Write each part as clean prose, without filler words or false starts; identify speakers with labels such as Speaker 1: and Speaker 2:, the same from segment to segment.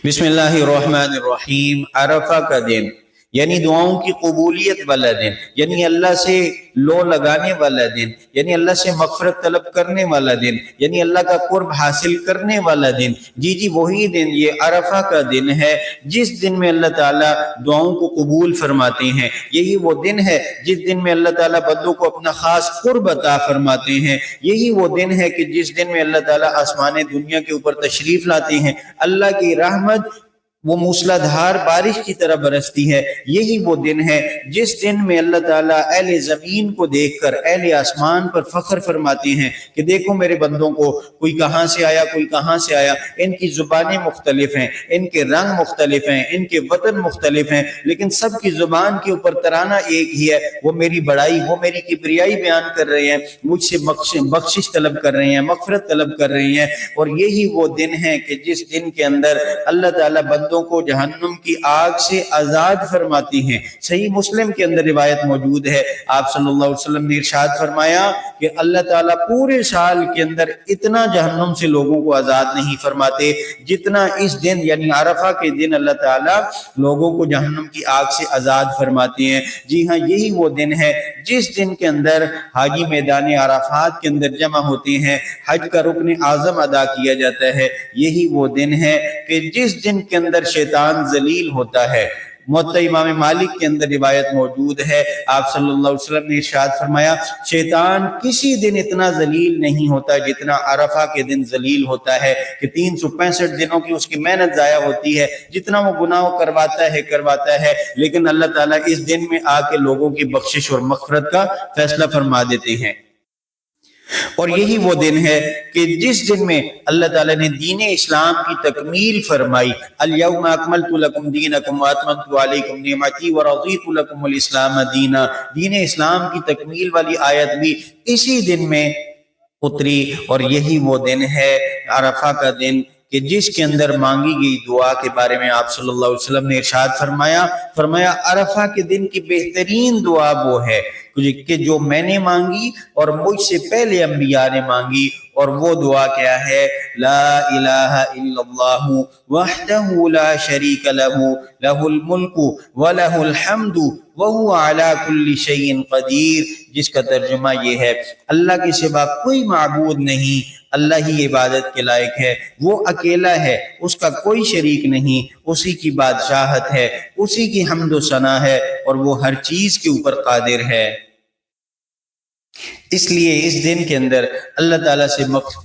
Speaker 1: بسم اللہ الرحمن الرحیم۔ عرفہ کا دن یعنی دعاؤں کی قبولیت والا دن، یعنی اللہ سے لو لگانے والا دن، یعنی اللہ سے مغفرت طلب کرنے والا دن، یعنی اللہ کا قرب حاصل کرنے والا دن۔ جی وہی دن یہ عرفہ کا دن ہے جس دن میں اللہ تعالیٰ دعاؤں کو قبول فرماتے ہیں۔ یہی وہ دن ہے جس دن میں اللہ تعالیٰ بندوں کو اپنا خاص قرب عطا فرماتے ہیں۔ یہی وہ دن ہے کہ جس دن میں اللہ تعالیٰ آسمان دنیا کے اوپر تشریف لاتے ہیں، اللہ کی رحمت وہ موسلا دھار بارش کی طرح برستی ہے۔ یہی وہ دن ہے جس دن میں اللہ تعالیٰ اہل زمین کو دیکھ کر اہل آسمان پر فخر فرماتے ہیں کہ دیکھو میرے بندوں کو، کوئی کہاں سے آیا کوئی کہاں سے آیا، ان کی زبانیں مختلف ہیں، ان کے رنگ مختلف ہیں، ان کے وطن مختلف ہیں، لیکن سب کی زبان کے اوپر ترانہ ایک ہی ہے، وہ میری بڑائی، وہ میری کبریائی بیان کر رہے ہیں، مجھ سے بخشش طلب کر رہے ہیں، مغفرت طلب کر رہے ہیں۔ اور یہی وہ دن ہے کہ جس دن کے اندر اللہ تعالیٰ بندوں کو جہنم کی آگ سے آزاد فرماتی ہیں۔ صحیح مسلم کے اندر روایت موجود ہے، آپ صلی اللہ علیہ وسلم نے ارشاد فرمایا کہ اللہ تعالیٰ پورے سال کے اندر اتنا جہنم سے لوگوں کو آزاد نہیں فرماتے جتنا اس دن یعنی عرفہ کے دن اللہ تعالیٰ لوگوں کو جہنم کی آگ سے آزاد فرماتے ہیں۔ جی ہاں، یہی وہ دن ہے جس دن کے اندر حاجی میدان عرفات کے اندر جمع ہوتے ہیں، حج کا رکن اعظم ادا کیا جاتا ہے۔ یہی وہ دن ہے کہ جس دن کے اندر شیطان ذلیل ہوتا ہے۔ موطا امام مالک کے اندر روایت موجود ہے، آپ صلی اللہ علیہ وسلم نے ارشاد فرمایا شیطان کسی دن اتنا ذلیل نہیں ہوتا جتنا عرفہ کے دن ذلیل ہوتا ہے، کہ 365 دنوں کی اس کی محنت ضائع ہوتی ہے، جتنا وہ گناہ کرواتا ہے، لیکن اللہ تعالیٰ اس دن میں آ کے لوگوں کی بخشش اور مغفرت کا فیصلہ فرما دیتے ہیں۔ اور یہی وہ دن ہے کہ جس دن میں اللہ تعالیٰ نے دین اسلام کی تکمیل فرمائی، الیوم اکملت لکم دینکم واتممت علیکم نعمتی ورضیت لکم الاسلام دینا۔ دین اسلام کی تکمیل والی آیت بھی اسی دن میں اتری، اور یہی وہ دن ہے عرفہ کا دن کہ جس کے اندر مانگی گئی دعا کے بارے میں آپ صلی اللہ علیہ وسلم نے ارشاد فرمایا عرفہ کے دن کی بہترین دعا وہ ہے کہ جو میں نے مانگی اور مجھ سے پہلے انبیاء نے مانگی، اور وہ دعا کیا ہے؟ لا الہ الا اللہ وحدہ لا شریک لہ لہ الملک ولہ الحمد وہو علی کل شیء قدیر، جس کا ترجمہ یہ ہے اللہ کے سوا کوئی معبود نہیں، اللہ ہی عبادت کے لائق ہے، وہ اکیلا ہے، اس کا کوئی شریک نہیں، اسی کی بادشاہت ہے، اسی کی حمد و ثنا ہے، اور وہ ہر چیز کے اوپر قادر ہے۔ اس لیے اس دن کے اندر اللہ تعالیٰ سے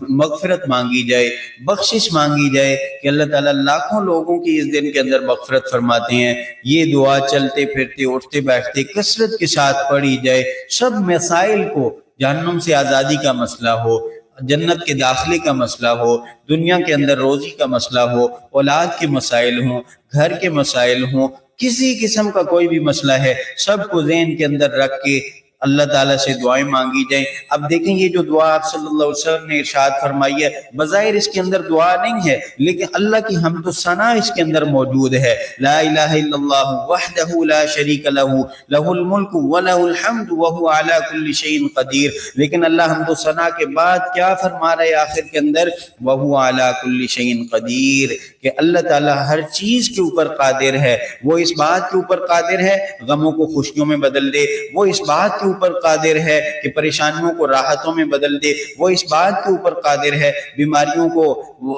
Speaker 1: مغفرت مانگی جائے، بخشش مانگی جائے کہ اللہ تعالیٰ لاکھوں لوگوں کی اس دن کے اندر مغفرت فرماتے ہیں۔ یہ دعا چلتے پھرتے اٹھتے بیٹھتے کثرت کے ساتھ پڑھی جائے، سب مسائل کو، جہنم سے آزادی کا مسئلہ ہو، جنت کے داخلے کا مسئلہ ہو، دنیا کے اندر روزی کا مسئلہ ہو، اولاد کے مسائل ہوں، گھر کے مسائل ہوں، کسی قسم کا کوئی بھی مسئلہ ہے، سب کو ذہن کے اندر رکھ کے اللہ تعالیٰ سے دعائیں مانگی جائیں۔ اب دیکھیں یہ جو دعا آپ صلی اللہ علیہ وسلم نے ارشاد فرمائی ہے، بظاہر اس کے اندر دعا نہیں ہے، لیکن اللہ کی حمد و ثنا اس کے اندر موجود ہے۔ لا الہ الا اللہ وحدہ لا شریک لہ لہ الملک ولہ الحمد وہو علی کل شیء قدیر، لیکن اللہ حمد و ثنا کے بعد کیا فرما رہے آخر کے اندر؟ وہو علی کل شیء قدیر، کہ اللہ تعالیٰ ہر چیز کے اوپر قادر ہے۔ وہ اس بات کے اوپر قادر ہے غموں کو خوشیوں میں بدل دے، وہ اس بات کے اوپر قادر ہے کہ پریشانیوں کو راحتوں میں بدل دے، وہ اس بات کے اوپر قادر ہے بیماریوں کو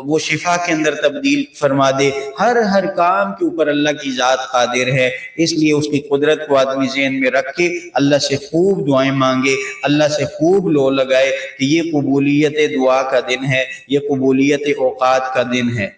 Speaker 1: وہ شفا کے اندر تبدیل فرما دے۔ ہر کام کے اوپر اللہ کی ذات قادر ہے، اس لیے اس کی قدرت کو آدمی ذہن میں رکھ کے اللہ سے خوب دعائیں مانگے، اللہ سے خوب لو لگائے کہ یہ قبولیت دعا کا دن ہے، یہ قبولیت اوقات کا دن ہے۔